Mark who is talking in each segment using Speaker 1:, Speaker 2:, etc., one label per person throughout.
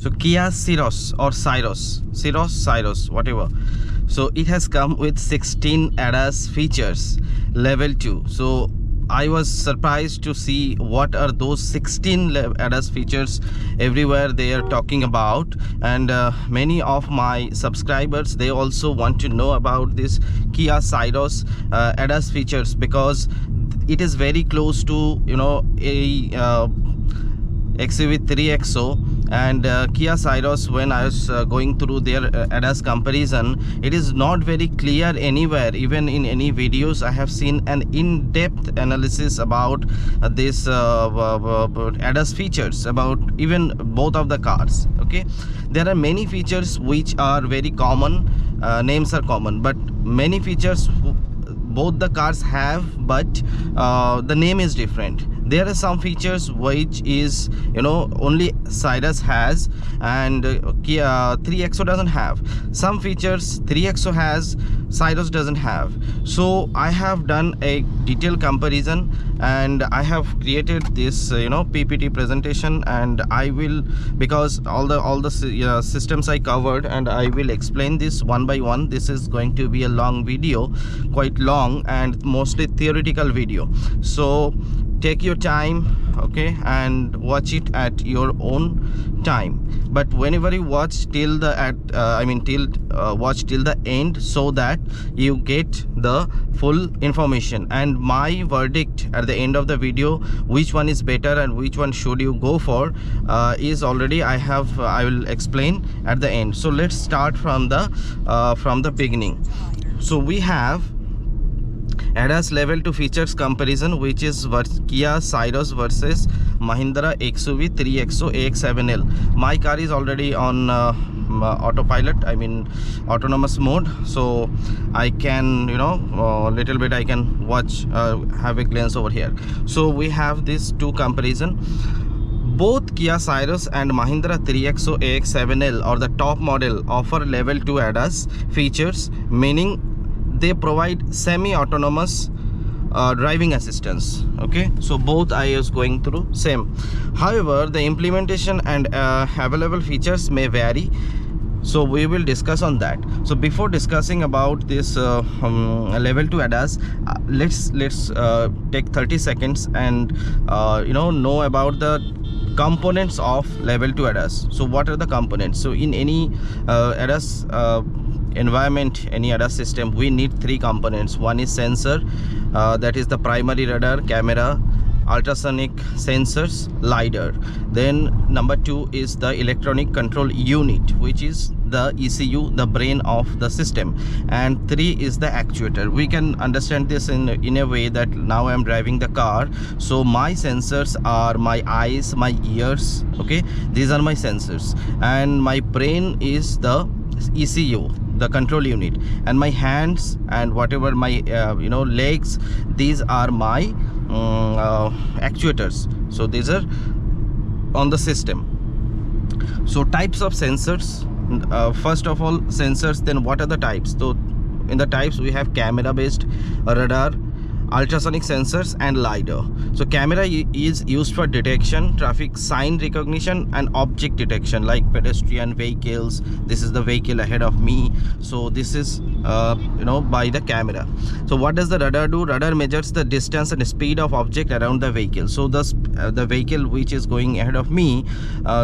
Speaker 1: So Kia Syros, whatever. So it has come with 16 ADAS features, level 2. So I was surprised to see what are those 16 ADAS features everywhere they are talking about, and many of my subscribers, they also want to know about this Kia Syros ADAS features, because it is very close to, you know, a XUV 3XO and Kia Syros. When I was going through their ADAS comparison, it is not very clear anywhere. Even in any videos, I have seen an in-depth analysis about this ADAS features, about even both of the cars. Okay, there are many features which are very common, names are common, but many features both the cars have, but the name is different. There are some features which is, you know, only Syros has, and Kia 3XO doesn't have. Some features 3XO has, Syros doesn't have. So I have done a detailed comparison, and I have created this PPT presentation, and I will, because all the systems I covered, and I will explain this one by one. This is going to be a long video, quite long, and mostly theoretical video. So take your time, okay, and watch it at your own time. But whenever you watch till the watch till the end, so that you get the full information. And my verdict at the end of the video, which one is better and which one should you go for, is already I will explain at the end. So let's start from the beginning. So we have ADAS level 2 features comparison, which is Kia Syros versus Mahindra XUV 3XO AX7L. My car is already on autopilot, autonomous mode, so I can, little bit I can watch, have a glance over here. So we have these two comparison. Both Kia Syros and Mahindra 3XO AX7L, or the top model, offer level 2 ADAS features, meaning they provide semi-autonomous driving assistance. Okay, so both I was going through same. However, the implementation and available features may vary, so we will discuss on that. So before discussing about this level 2 ADAS, let's take 30 seconds and know about the components of level 2 ADAS. So what are the components? So in any ADAS environment, any ADAS system, we need three components. One is sensor, that is the primary radar, camera, ultrasonic sensors, LiDAR. Then number two is the electronic control unit, which is the ECU, the brain of the system. And three is the actuator. We can understand this in a way that now I am driving the car, so my sensors are my eyes, my ears, okay, these are my sensors, and my brain is the ECU, the control unit, and my hands and whatever my legs, these are my actuators. So these are on the system. So types of sensors, first of all sensors, then what are the types? So in the types we have camera based, radar, ultrasonic sensors, and LiDAR. So camera is used for detection, traffic sign recognition, and object detection, like pedestrian, vehicles. This is the vehicle ahead of me, so this is by the camera. So what does the radar do? Radar measures the distance and speed of object around the vehicle. So the vehicle which is going ahead of me,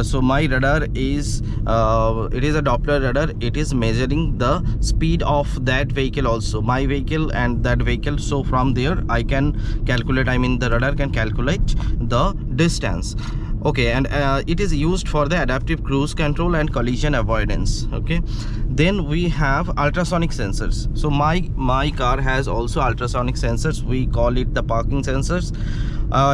Speaker 1: so my radar is it is a Doppler radar. It is measuring the speed of that vehicle, also my vehicle and that vehicle. So from there I can calculate, the radar can calculate the distance. Okay, and it is used for the adaptive cruise control and collision avoidance. Okay, then we have ultrasonic sensors. So my car has also ultrasonic sensors. We call it the parking sensors,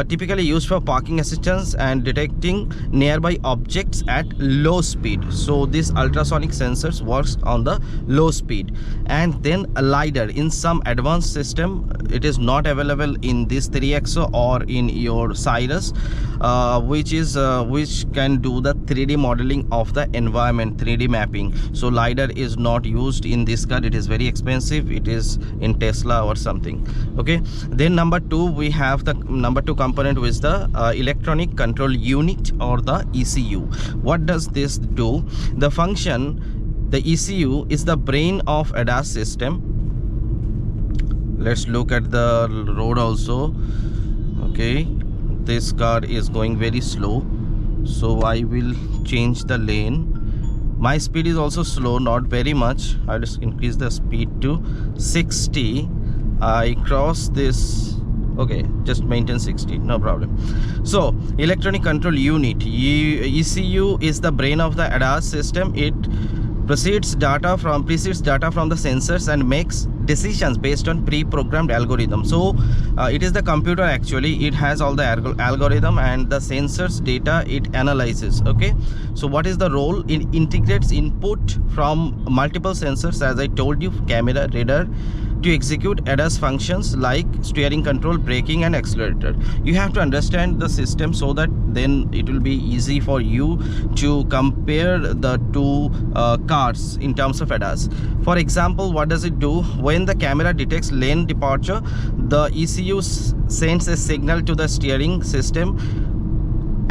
Speaker 1: typically used for parking assistance and detecting nearby objects at low speed. So this ultrasonic sensors works on the low speed. And then a LiDAR, in some advanced system, it is not available in this 3XO or in your Syros, which can do the 3D modeling of the environment, 3D mapping. So LiDAR is not used in this car. It is very expensive. It is in Tesla or something. Okay, then number 2, we have the number 2 component, which is the electronic control unit or the ECU. What does this do? The function, the ECU is the brain of ADAS system. Let's look at the road also. Okay, this car is going very slow, so I will change the lane. My speed is also slow, not very much. I'll just increase the speed to 60. I cross this. Okay, just maintain 60, no problem. So electronic control unit, ECU, is the brain of the ADAS system. It precedes data from the sensors and makes decisions based on pre-programmed algorithm. So it is the computer, actually. It has all the algorithm and the sensors data it analyzes. Okay, so what is the role? It integrates input from multiple sensors, as I told you, camera, radar, to execute ADAS functions like steering control, braking and accelerator. You have to understand the system so that then it will be easy for you to compare the two cars in terms of ADAS. For example, what does it do? When the camera detects lane departure, the ECU sends a signal to the steering system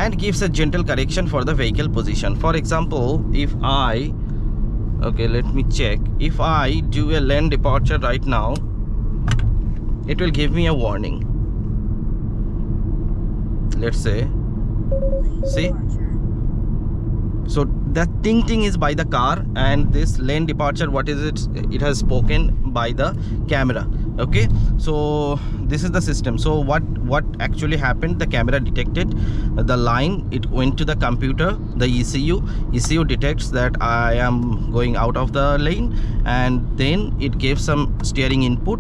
Speaker 1: and gives a gentle correction for the vehicle position. For example, if I let me check. If I do a lane departure right now, it will give me a warning. Let's say, see, so that ting is by the car, and this lane departure, what is it? It has spoken by the camera. Okay, so this is the system. So what actually happened? The camera detected the line, it went to the computer, the ECU detects that I am going out of the lane, and then it gives some steering input,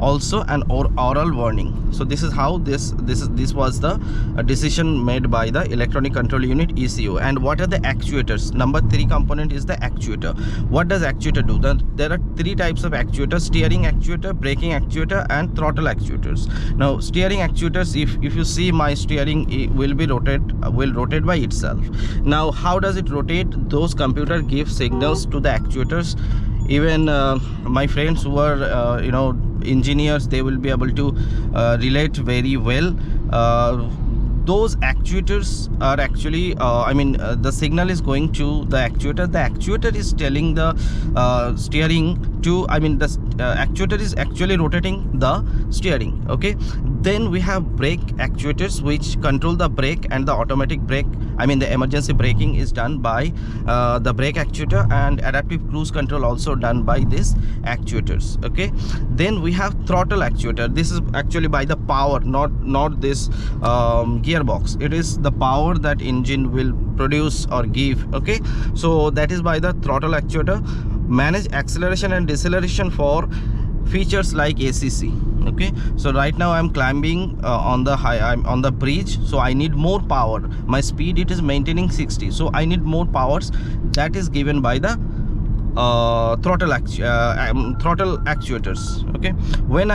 Speaker 1: also an oral warning. So this is how this was the decision made by the electronic control unit, ECU. And what are the actuators? Number 3 component is the actuator. What does actuator do? There are 3 types of actuators: steering actuator, braking actuator and throttle actuators. Now steering actuators, if you see, my steering will rotate by itself. Now how does it rotate? Those computer give signals to the actuators. Even my friends who are engineers, they will be able to relate very well. Those actuators are actually the signal is going to the actuator. The actuator is telling the steering to, actuator is actually rotating the steering. Okay, then we have brake actuators, which control the brake, and the automatic brake, the emergency braking is done by the brake actuator, and adaptive cruise control also done by this actuators. Okay, then we have throttle actuator. This is actually by the power, not this gearbox. It is the power that engine will produce or give. Okay, so that is by the throttle actuator. Manage acceleration and deceleration for features like ACC. Okay, so right now I'm climbing on the bridge, so I need more power. My speed, it is maintaining 60, so I need more powers. That is given by the throttle actuators. Okay, when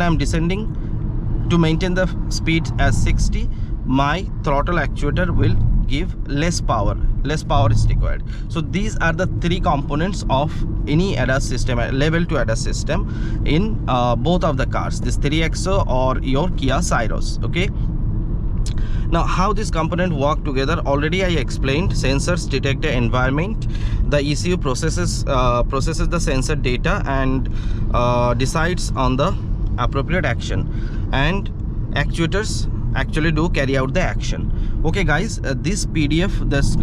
Speaker 1: I'm descending to maintain the speed as 60, my throttle actuator will give less power is required. So these are the 3 components of any ADAS system, level 2 ADAS system in both of the cars, this 3XO or your Kia Syros. Okay, now how this component work together, already I explained. Sensors detect the environment, the ECU processes the sensor data and decides on the appropriate action, and actuators actually do carry out the action. Okay guys, this PDF, this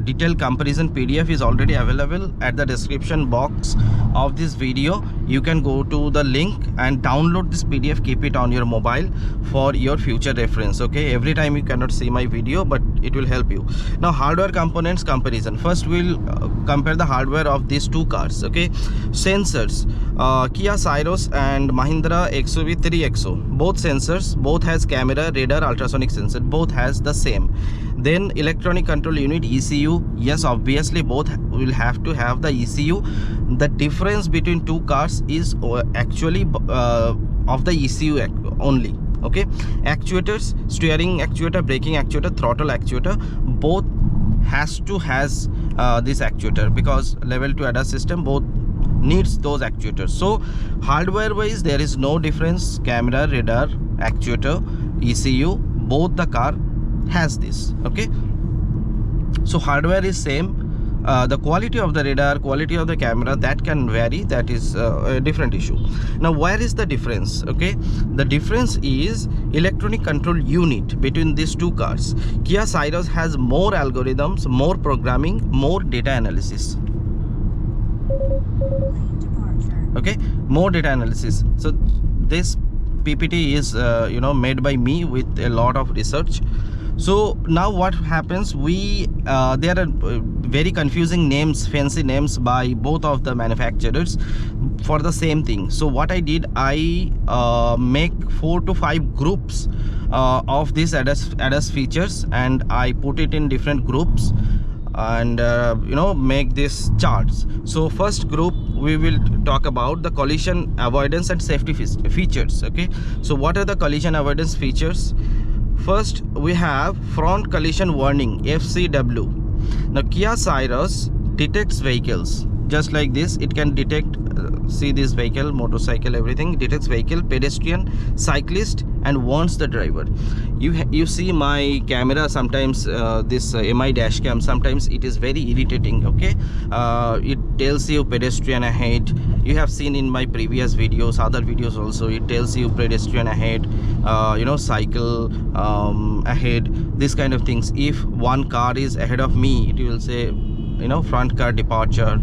Speaker 1: detailed comparison PDF is already available at the description box of this video. You can go to the link and download this PDF, keep it on your mobile for your future reference. Okay, every time you cannot see my video, but it will help you. Now hardware components comparison. First we'll compare the hardware of these 2 cars. Okay, sensors, Kia Syros and Mahindra XUV 3XO, both sensors, both has camera, radar, ultrasonic sensor, both has the same. Then electronic control unit, ECU, yes, obviously both will have to have the ECU. The difference between 2 cars is actually of the ECU only. Okay, actuators, steering actuator, braking actuator, throttle actuator, both has this actuator, because level 2 ADAS system both needs those actuators. So hardware wise there is no difference. Camera, radar, actuator, ECU, both the car has this. Okay, so hardware is same. The quality of the radar, quality of the camera, that can vary. That is a different issue. Now where is the difference? Okay, the difference is electronic control unit between these two cars. Kia Syros has more algorithms, more programming, more data analysis. Okay, more data analysis. So this PPT is made by me with a lot of research. So now what happens, there are very confusing names, fancy names by both of the manufacturers for the same thing. So what I did, I make 4 to 5 groups of these ADAS features, and I put it in different groups and make these charts. So first group we will talk about the collision avoidance and safety features. Okay, so what are the collision avoidance features? First we have front collision warning, FCW. Now Kia Syros detects vehicles just like this. It can detect see this vehicle, motorcycle, everything, detects vehicle, pedestrian, cyclist, and warns the driver. You see my camera sometimes, this MI dash cam, sometimes it is very irritating. Okay, it tells you pedestrian ahead. You have seen in my previous videos, other videos also, it tells you pedestrian ahead, cycle ahead, this kind of things. If one car is ahead of me, it will say front car departure,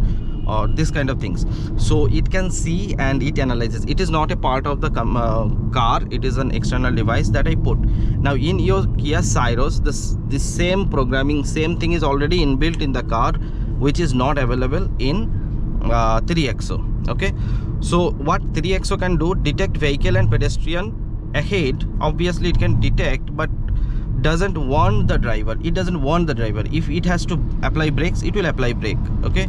Speaker 1: or this kind of things. So it can see and it analyzes. It is not a part of the car, it is an external device that I put. Now in your Kia Syros, this same programming, same thing is already inbuilt in the car, which is not available in 3XO. Okay, so what 3XO can do, detect vehicle and pedestrian ahead. Obviously it can detect, but doesn't warn the driver. It doesn't warn the driver. If it has to apply brakes, it will apply brake. Okay,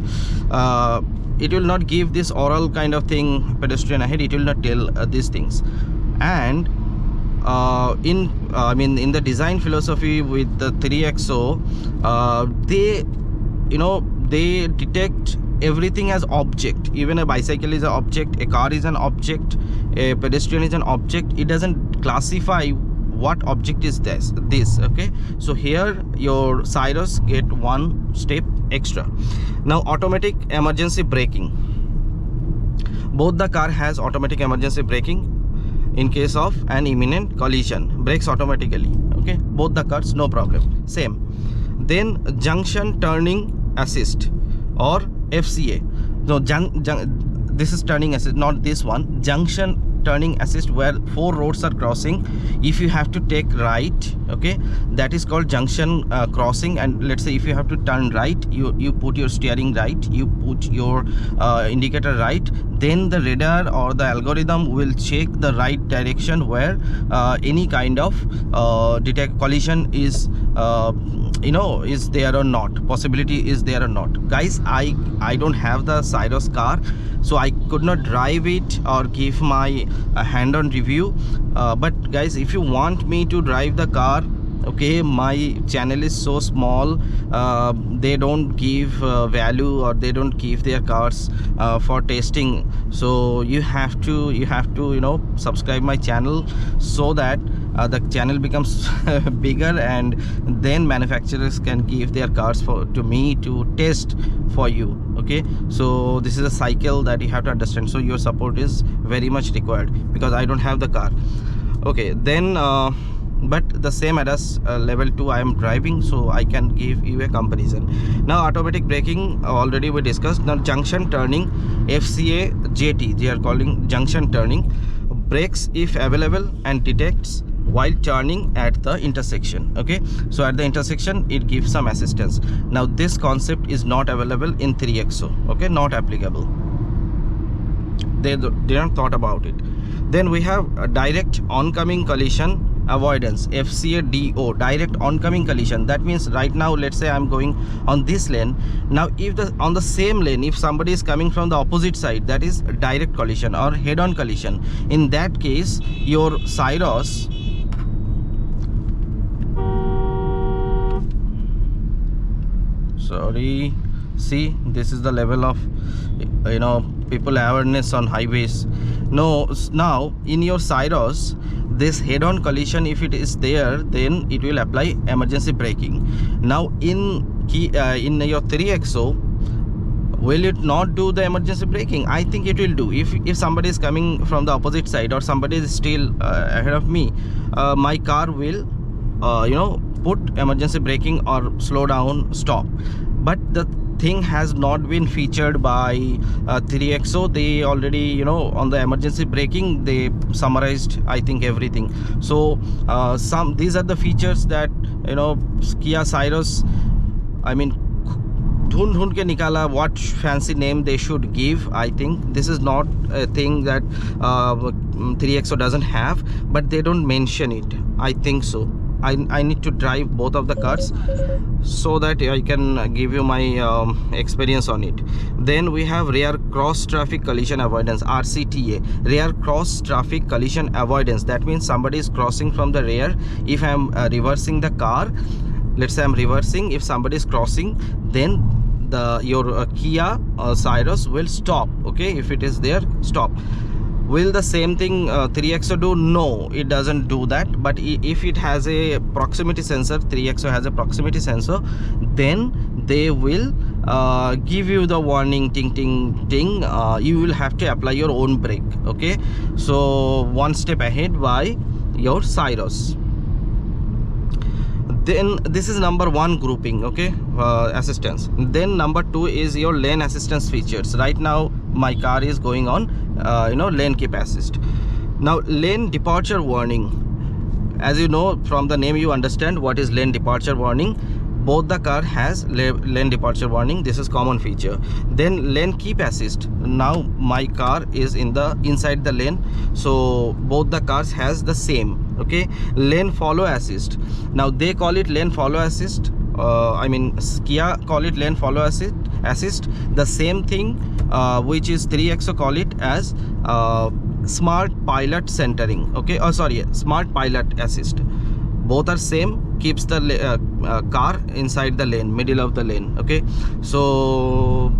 Speaker 1: it will not give this oral kind of thing, pedestrian ahead. It will not tell these things. And in the design philosophy with the 3XO, they detect everything as object. Even a bicycle is an object, a car is an object, a pedestrian is an object. It doesn't classify what object is this. Okay, so here your Syros get one step extra. Now automatic emergency braking. Both the car has automatic emergency braking in case of an imminent collision, brakes automatically. Okay, both the cars, no problem, same. Then junction turning assist, or FCA. No, this is turning assist, not this one. Junction turning assist, where 4 roads are crossing. If you have to take right, okay, that is called junction crossing. And let's say if you have to turn right, you put your steering right, you put your indicator right, then the radar or the algorithm will check the right direction where any kind of detect collision is is there or not, possibility is there or not. Guys, I don't have the Syros car, so I could not drive it or give my hand-on review, but guys, if you want me to drive the car, okay, my channel is so small, they don't give value, or they don't give their cars for testing. So you have to subscribe my channel, so that the channel becomes bigger, and then manufacturers can give their cars to me to test for you. Okay, so this is a cycle that you have to understand. So your support is very much required, because I don't have the car. Okay, then but the same ADAS level 2 I am driving, so I can give you a comparison. Now automatic braking already we discussed. Now junction turning, FCA JT, they are calling junction turning. Brakes if available, and detects while turning at the intersection. Okay, so at the intersection it gives some assistance. Now this concept is not available in 3XO. Okay, not applicable. They didn't thought about it. Then we have a direct oncoming collision avoidance, FCA DO, direct oncoming collision. That means right now, let's say I'm going on this lane. Now if on the same lane, if somebody is coming from the opposite side, that is direct collision or head-on collision. In that case, your Syros See, this is the level of people awareness on highways. Now in your Syros, this head-on collision, if it is there, then it will apply emergency braking. Now in your 3XO, will it not do the emergency braking? I think it will do. If somebody is coming from the opposite side or somebody is still ahead of me, my car will put emergency braking or slow down, stop. But the thing has not been featured by 3XO. They already on the emergency braking they summarized, I think, everything. So these are the features that Kia Syros, I mean, dhund ke nikala what fancy name they should give. I think this is not a thing that 3XO doesn't have, but they don't mention it. I think so. I need to drive both of the cars so that I can give you my experience on it. Then we have rear cross traffic collision avoidance, RCTA, rear cross traffic collision avoidance. That means somebody is crossing from the rear. If I am reversing the car, let's say I'm reversing, if somebody is crossing, then your Kia Syros will stop. Okay, if it is there, stop. Will the same thing 3XO do? No, it doesn't do that. But if it has a proximity sensor, 3XO has a proximity sensor, then they will give you the warning, ting ting ting. You will have to apply your own brake. Okay, so one step ahead by your Syros. Then this is number one grouping, okay, assistance. Then number two is your lane assistance features. Right now my car is going on lane keep assist. Now lane departure warning, as you know from the name you understand what is lane departure warning. Both the car has lane departure warning. This is common feature. Then lane keep assist. Now my car is inside the lane, so both the cars has the same. Okay, lane follow assist. Now they call it lane follow assist. Kia call it lane follow assist. The same thing which is 3XO call it as smart pilot centering. Okay, smart pilot assist. Both are same, keeps the car inside the lane, middle of the lane. Okay, so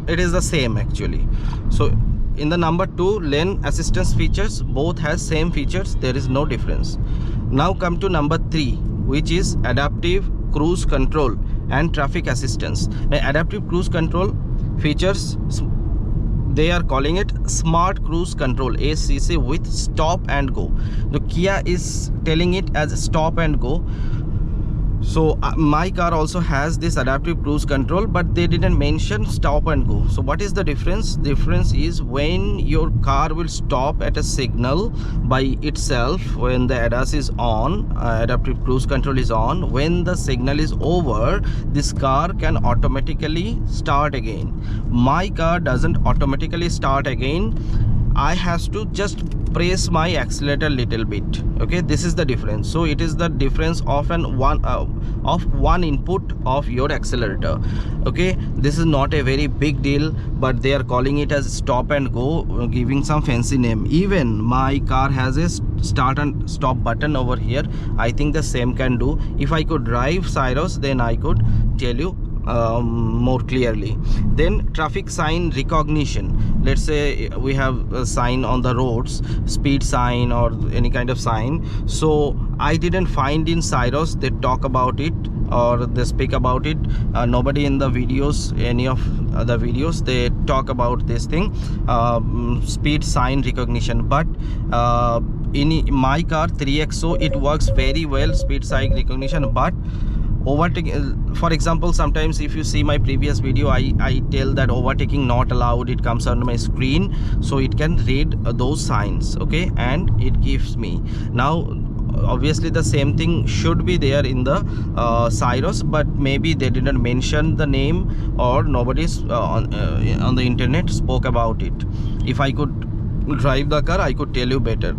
Speaker 1: it is the same actually. So in the number two, lane assistance features, both has same features, there is no difference. Now come to number three, which is adaptive cruise control and traffic assistance. Now adaptive cruise control features, they are calling it smart cruise control, ACC, with stop and go. The Kia is telling it as stop and go. So my car also has this adaptive cruise control, but they didn't mention stop and go. So what is the difference? Difference is when your car will stop at a signal by itself, when the ADAS is on, adaptive cruise control is on, when the signal is over, this car can automatically start again. My car doesn't automatically start again. I has to just press my accelerator little bit. Okay, this is the difference. So it is the difference of one input of your accelerator. Okay, this is not a very big deal, but they are calling it as stop and go, giving some fancy name. Even my car has a start and stop button over here. I think the same can do. If I could drive Syros, then I could tell you more clearly. Then traffic sign recognition. Let's say we have a sign on the roads, speed sign or any kind of sign. So I didn't find in Syros they talk about it or they speak about it. Nobody in the videos, any of the videos, they talk about this thing, speed sign recognition. But in my car 3XO, it works very well, speed sign recognition. But overtaking, for example, sometimes if you see my previous video, I tell that overtaking not allowed, it comes on my screen, so it can read those signs. Okay, and it gives me. Now obviously the same thing should be there in the Syros, but maybe they didn't mention the name or nobody's on the internet spoke about it. If I could drive the car, I could tell you better.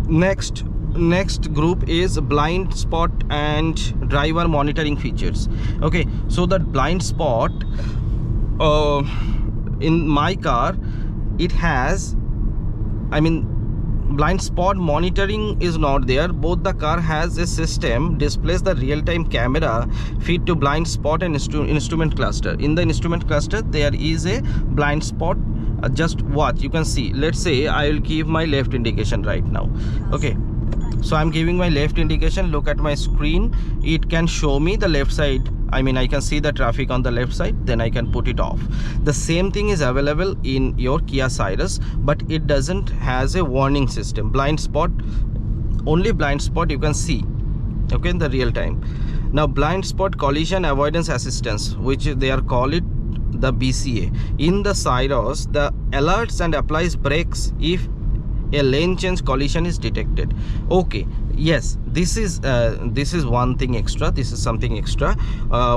Speaker 1: Next group is blind spot and driver monitoring features. Okay, so that blind spot in my car, it has, blind spot monitoring is not there. Both the car has a system displays the real-time camera feed to blind spot and instrument cluster. In the instrument cluster there is a blind spot. Just watch, you can see. Let's say I will give my left indication right now. Okay, so I'm giving my left indication. Look at my screen, it can show me the left side. I mean, I can see the traffic on the left side, then I can put it off. The same thing is available in your Kia Syros, but it doesn't has a warning system. Blind spot, only blind spot you can see, okay, in the real time. Now blind spot collision avoidance assistance, which they are call it the BCA. In the Syros, the alerts and applies brakes if a lane change collision is detected. Okay, yes, this is one thing extra. This is something extra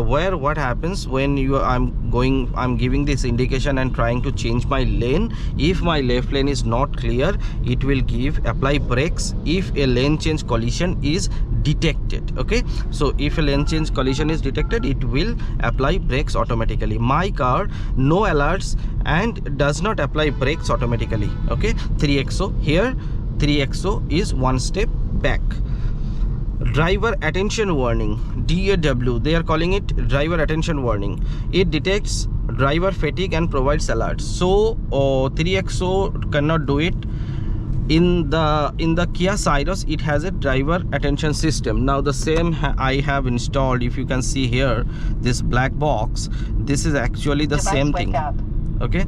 Speaker 1: where what happens when I'm giving this indication and trying to change my lane. If my left lane is not clear, it will give apply brakes if a lane change collision is detected. Okay, so if a lane change collision is detected, it will apply brakes automatically. My car no alerts and does not apply brakes automatically. Okay, 3XO. Here 3XO is one step back. Driver attention warning, DAW, they are calling it driver attention warning. It detects driver fatigue and provides alerts. So 3XO cannot do it. In the Kia Syros, it has a driver attention system. Now the same I have installed. If you can see here, this black box, this is actually the same thing. Okay,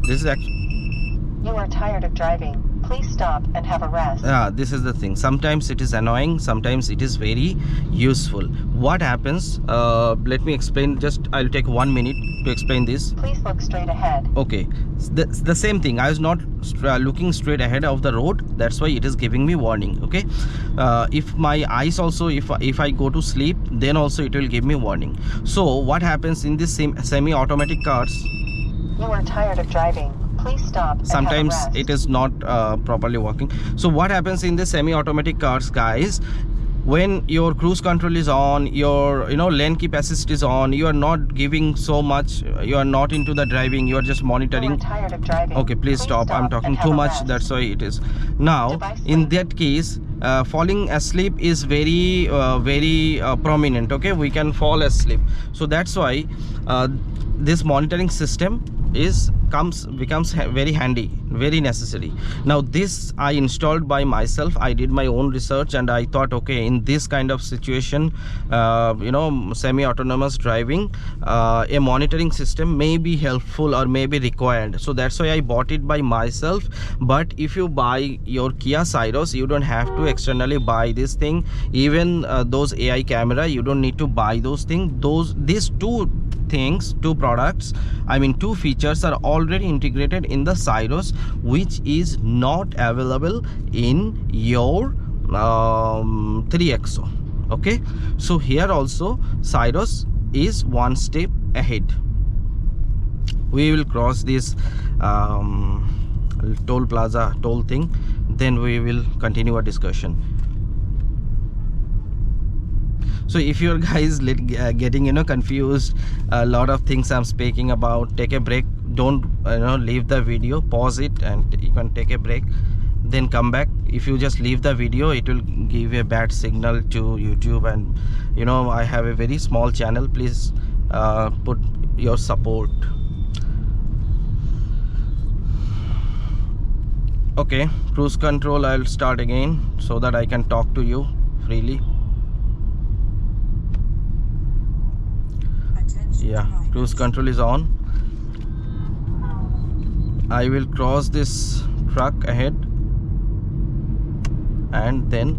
Speaker 1: this is actually,
Speaker 2: you are tired of driving, please stop and have a rest.
Speaker 1: This is the thing. Sometimes it is annoying, sometimes it is very useful. What happens, let me explain. Just I'll take 1 minute to explain this.
Speaker 2: Please look straight ahead.
Speaker 1: Okay, the same thing. I was not looking straight ahead of the road, that's why it is giving me warning. Okay, if my eyes also, if I go to sleep, then also it will give me warning. So what happens in this semi-automatic cars,
Speaker 2: you are tired of driving, please stop and
Speaker 1: sometimes
Speaker 2: have a rest.
Speaker 1: it is not properly working. So what happens in the semi-automatic cars, guys, when your cruise control is on, your lane keep assist is on, you are not giving so much, you are not into the driving, you are just monitoring.
Speaker 2: You are tired of driving.
Speaker 1: Okay, please stop, I'm talking too much, that's why it is. Now in that case, falling asleep is very prominent. Okay, we can fall asleep. So that's why this monitoring system becomes very handy, very necessary. Now this I installed by myself. I did my own research and I thought, okay, in this kind of situation, semi-autonomous driving, a monitoring system may be helpful or may be required. So that's why I bought it by myself. But if you buy your Kia Syros, you don't have to externally buy this thing. Even those AI camera, you don't need to buy those things. These two products, I mean two features, are already integrated in the Syros, which is not available in your 3XO. Okay, so here also Syros is one step ahead. We will cross this toll plaza toll thing, then we will continue our discussion. So if you're guys getting confused, a lot of things I'm speaking about, take a break. Don't leave the video, pause it and you can take a break, then come back. If you just leave the video, it will give a bad signal to YouTube, and I have a very small channel. Please put your support. Okay, cruise control, I'll start again so that I can talk to you freely. Yeah, cruise control is on. I will cross this truck ahead and then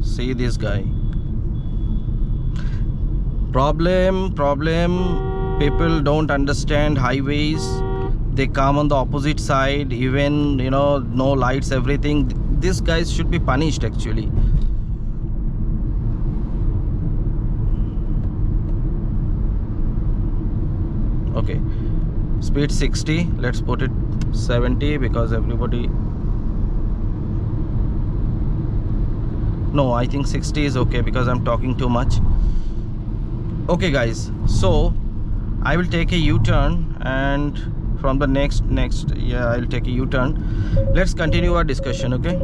Speaker 1: see this guy. Problem, people don't understand highways. They come on the opposite side, even no lights, everything. These guys should be punished actually. Okay, speed 60, let's put it 70 because everybody, no, I think 60 is okay because I'm talking too much. Okay guys, so I will take a U-turn and from the next, yeah, I'll take a U-turn. Let's continue our discussion. Okay,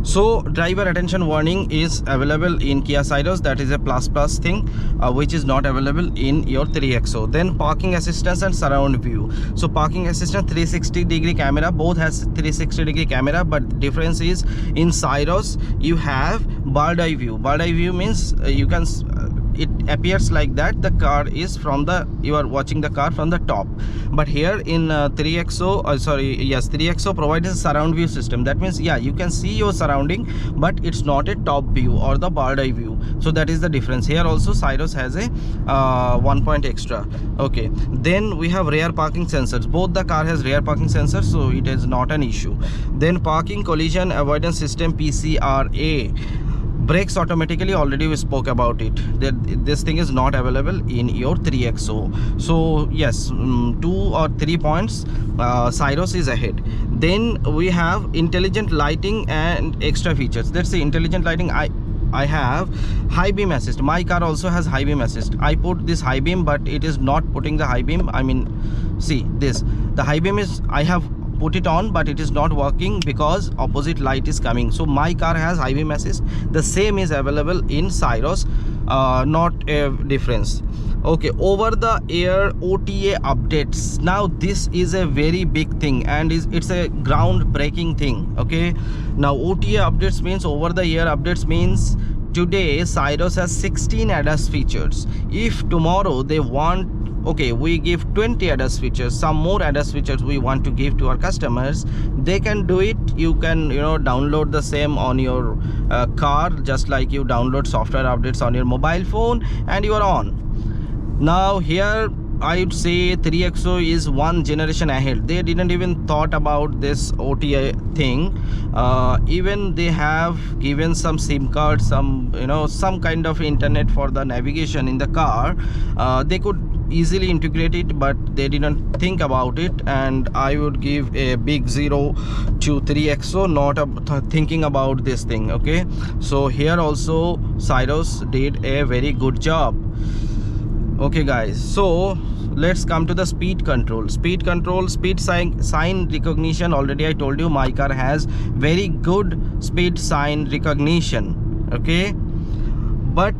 Speaker 1: so driver attention warning is available in Kia Syros. That is a plus thing, which is not available in your 3XO. Then parking assistance and surround view. So parking assistance 360-degree camera, both has 360-degree camera, but the difference is in Syros you have bird eye view. Bird eye view means you can it appears like that the car is from the, you are watching the car from the top. But here in 3XO, 3XO provides a surround view system. That means, yeah, you can see your surrounding, but it's not a top view or the bird eye view. So that is the difference. Here also Syros has a 1 point extra. Okay, then we have rear parking sensors. Both the car has rear parking sensors, so it is not an issue. Then parking collision avoidance system, PCRA. Brakes automatically, already we spoke about it. This thing is not available in your 3XO. So yes, 2 or 3 points Syros is ahead. Then we have intelligent lighting and extra features. Let's say intelligent lighting. I have high beam assist. My car also has high beam assist. I put this high beam, but it is not putting the high beam. I mean, see this, the high beam is, I have put it on, but it is not working because opposite light is coming. So my car has high beam assist. The same is available in Syros, not a difference. Okay, over the air OTA updates. Now this is a very big thing, and it's a groundbreaking thing. Okay, now OTA updates means over the air updates means today Syros has 16 ADAS features. If tomorrow they want, okay, we give 20 ADAS features, some more ADAS features we want to give to our customers, they can do it. You can, you know, download the same on your car, just like you download software updates on your mobile phone, and you are on. Now here I would say 3XO is one generation ahead. They didn't even thought about this OTA thing. Even they have given some SIM card, some, you know, some kind of internet for the navigation in the car. They could easily integrate it, but they didn't think about it, and I would give a big 0 to 3XO, not thinking about this thing. Okay, so here also Syros did a very good job. Okay guys, so let's come to the speed control. Speed sign recognition. Already I told you my car has very good speed sign recognition. Okay, but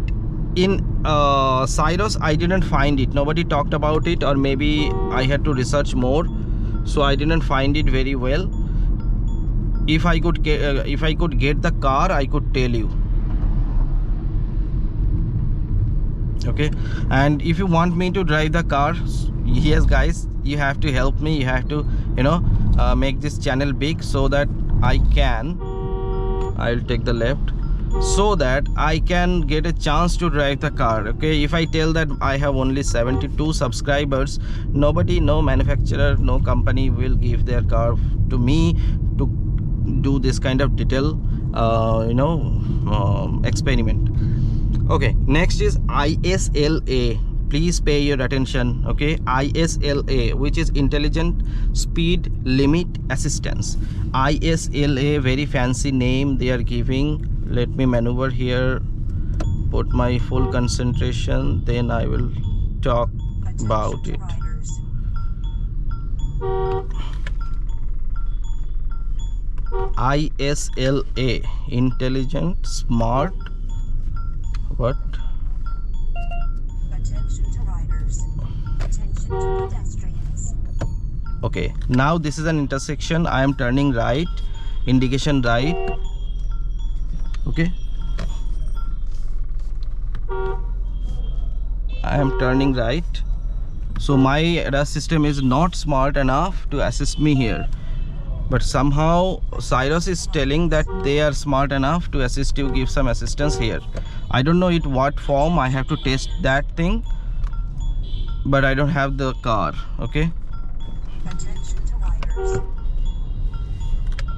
Speaker 1: in Syros I didn't find it. Nobody talked about it, or maybe I had to research more, so I didn't find it very well. If I could get the car, I could tell you. Okay, and if you want me to drive the car, yes guys, you have to help me. You have to, you know, make this channel big so that I'll take the left, so that I can get a chance to drive the car. Okay, if I tell that I have only 72 subscribers, nobody, no manufacturer, no company will give their car to me to do this kind of detail experiment. Okay, next is ISLA. Please pay your attention. Okay, ISLA, which is Intelligent Speed Limit Assistance. ISLA, very fancy name they are giving. Let me maneuver here, put my full concentration, then I will talk about it. ISLA, Intelligent Smart what? Attention to riders. Attention to pedestrians. Okay, now this is an intersection. I am turning right, indication right. Okay, I am turning right. So my ADAS system is not smart enough to assist me here, but somehow Syros is telling that they are smart enough to assist you, give some assistance here. I don't know it what form. I have to test that thing, but I don't have the car. Okay, attention to riders.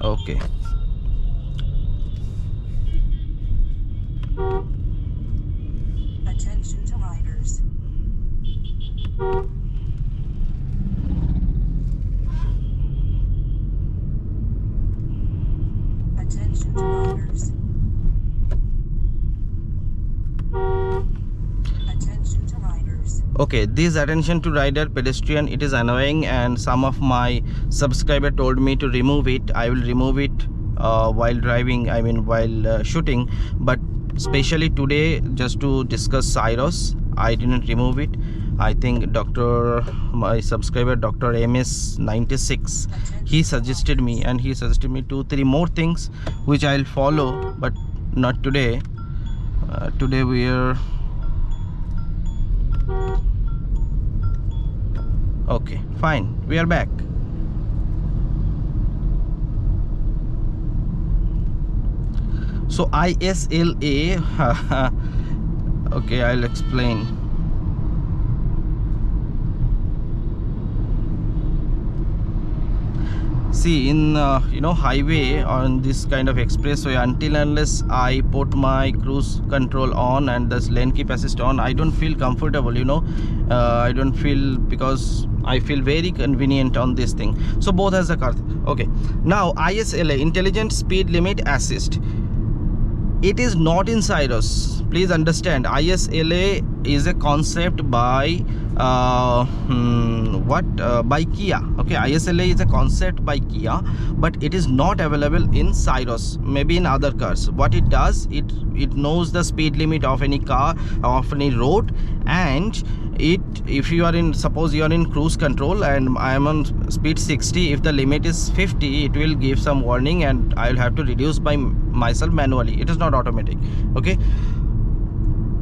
Speaker 1: Okay, attention to riders. Attention to riders. Attention to riders. Okay, this attention to rider pedestrian, it is annoying, and some of my subscriber told me to remove it. I will remove it while driving, I mean while shooting, but especially today, just to discuss Syros, I didn't remove it. I think my subscriber Dr. MS96, he suggested me, and he suggested me 2-3 more things which I'll follow, but not today. Today we are okay, fine, we are back. So ISLA okay, I'll explain. See, in highway, on this kind of expressway, until unless I put my cruise control on and this lane keep assist on, I don't feel comfortable, I don't feel, because I feel very convenient on this thing. So both has the car. Okay, now ISLA, intelligent speed limit assist, it is not in Syros. Please understand, ISLA is a concept by by Kia. Okay, ISLA is a concept by Kia, but it is not available in Syros, maybe in other cars. What it does, it knows the speed limit of any car, of any road, and if you are in, suppose you are in cruise control and I am on speed 60, if the limit is 50, it will give some warning and I will have to reduce by myself manually. It is not automatic. Okay,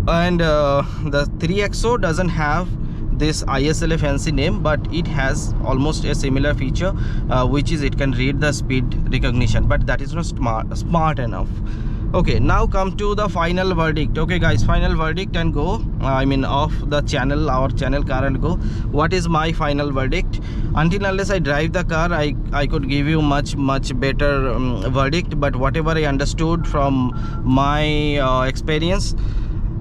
Speaker 1: and the 3XO doesn't have this ISLA fancy name, but it has almost a similar feature, which is it can read the speed recognition, but that is not smart enough. Okay, now come to the final verdict. Okay guys, final verdict, and go, I mean off the channel, our channel car, and go. What is my final verdict? Until unless I drive the car, I could give you much better verdict, but whatever I understood from my experience,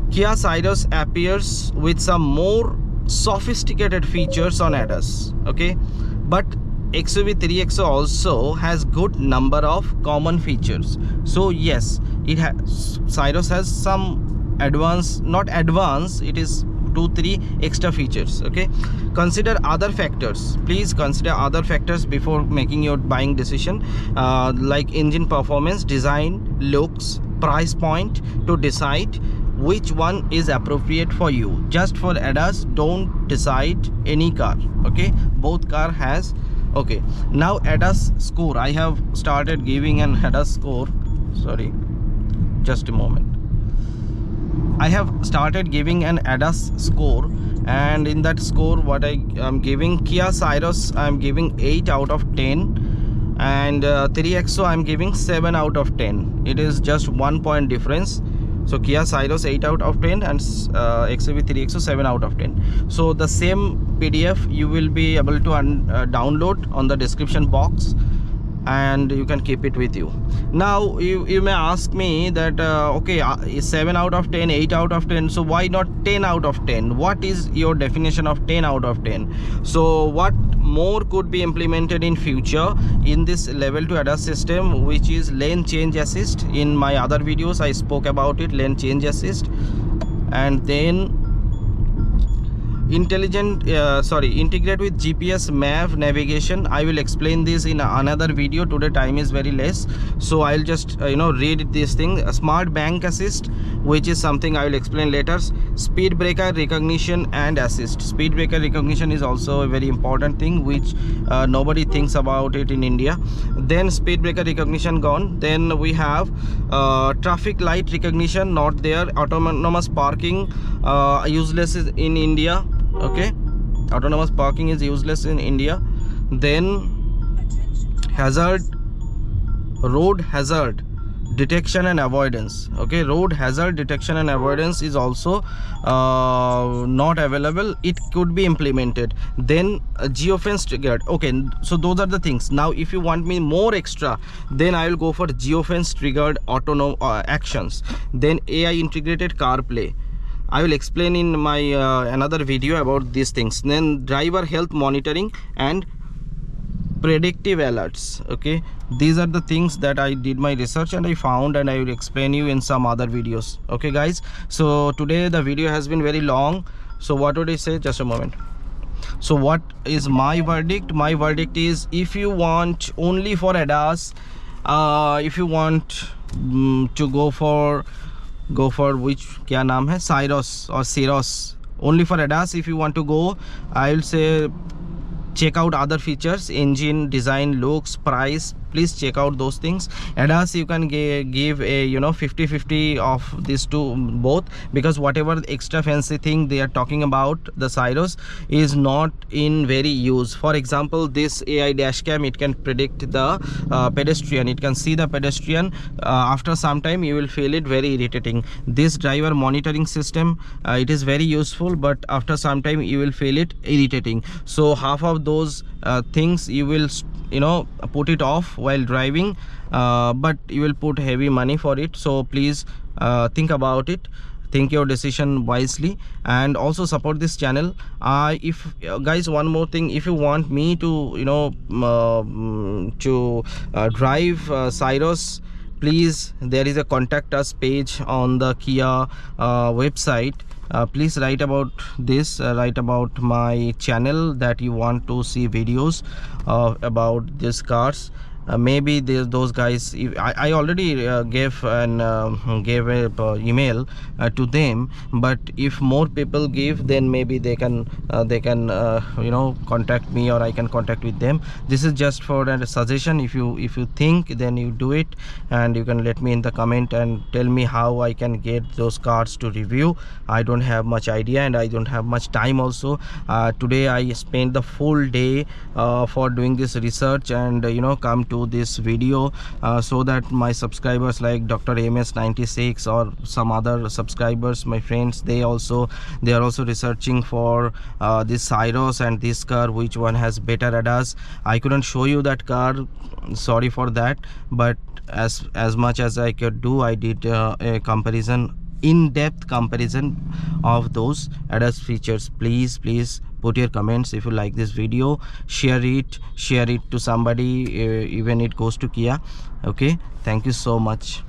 Speaker 1: Kia Syros appears with some more sophisticated features on ADAS. Okay, but XUV 3XO also has good number of common features. So yes, it has, Syros has some advanced, not advanced, it is 2-3 extra features. Okay, consider other factors. Please consider other factors before making your buying decision, like engine performance, design, looks, price point, to decide which one is appropriate for you. Just for ADAS, don't decide any car. Okay, both car has. Okay, now ADAS score, I have started giving an ADAS score. Sorry, just a moment. I have started giving an ADAS score, and in that score, what I am giving, Kia Syros I am giving 8 out of 10, and 3XO I am giving 7 out of 10. It is just 1 point difference. So Kia Syros 8 out of 10 and XUV 3XO 7 out of 10. So the same PDF you will be able to download on the description box, and you can keep it with you. Now you may ask me that okay, 7 out of 10, 8 out of 10, so why not 10 out of 10? What is your definition of 10 out of 10? So what more could be implemented in future in this level 2 ADAS system, which is lane change assist? In my other videos I spoke about it, lane change assist. And then integrate with GPS map navigation. I will explain this in another video. Today time is very less, so I'll just read this thing. A smart bank assist, which is something I will explain later. Speed breaker recognition and assist. Speed breaker recognition is also a very important thing, which nobody thinks about it in India. Then speed breaker recognition gone. Then we have traffic light recognition, not there. Autonomous parking, useless in India. Okay, autonomous parking is useless in India. Then road hazard detection and avoidance. Okay, road hazard detection and avoidance is also not available. It could be implemented. Then geofence triggered. Okay, so those are the things. Now if you want me more extra, then I will go for geofence triggered autonomous actions. Then AI integrated CarPlay, I will explain in my another video about these things. Then driver health monitoring and predictive alerts. Okay, these are the things that I did my research and I found, and I will explain you in some other videos. Okay guys, so today the video has been very long. So what would I say? Just a moment. So what is my verdict? My verdict is, if you want only for ADAS, if you want to go for which kya naam hai, Syros or Syros, only for ADAS if you want to go, I will say check out other features, engine, design, looks, price. Please check out those things. ADAS you can give a 50-50 of these two both, because whatever extra fancy thing they are talking about, the Syros is not in very use. For example, this AI dash cam, it can predict the pedestrian, it can see the pedestrian. After some time you will feel it very irritating. This driver monitoring system, it is very useful, but after some time you will feel it irritating. So half of those things you will put it off while driving, but you will put heavy money for it. So please think about it, think your decision wisely, and also support this channel. If guys, one more thing, if you want me to drive Syros, please, there is a contact us page on the Kia website. Please write about this, write about my channel that you want to see videos about these cars. Maybe those guys, I already gave a email to them, but if more people give, then maybe they can contact me, or I can contact with them. This is just for a suggestion. If you think, then you do it, and you can let me in the comment and tell me how I can get those cars to review. I don't have much idea, and I don't have much time also. Today I spent the full day for doing this research, and come to this video so that my subscribers like Dr. MS96 or some other subscribers, my friends, they are also researching for this Syros and this car, which one has better ADAS. I couldn't show you that car, sorry for that, but as much as I could do, I did a comparison, in-depth comparison of those ADAS features. Please put your comments. If you like this video, share it to somebody, even it goes to Kia. Okay, thank you so much.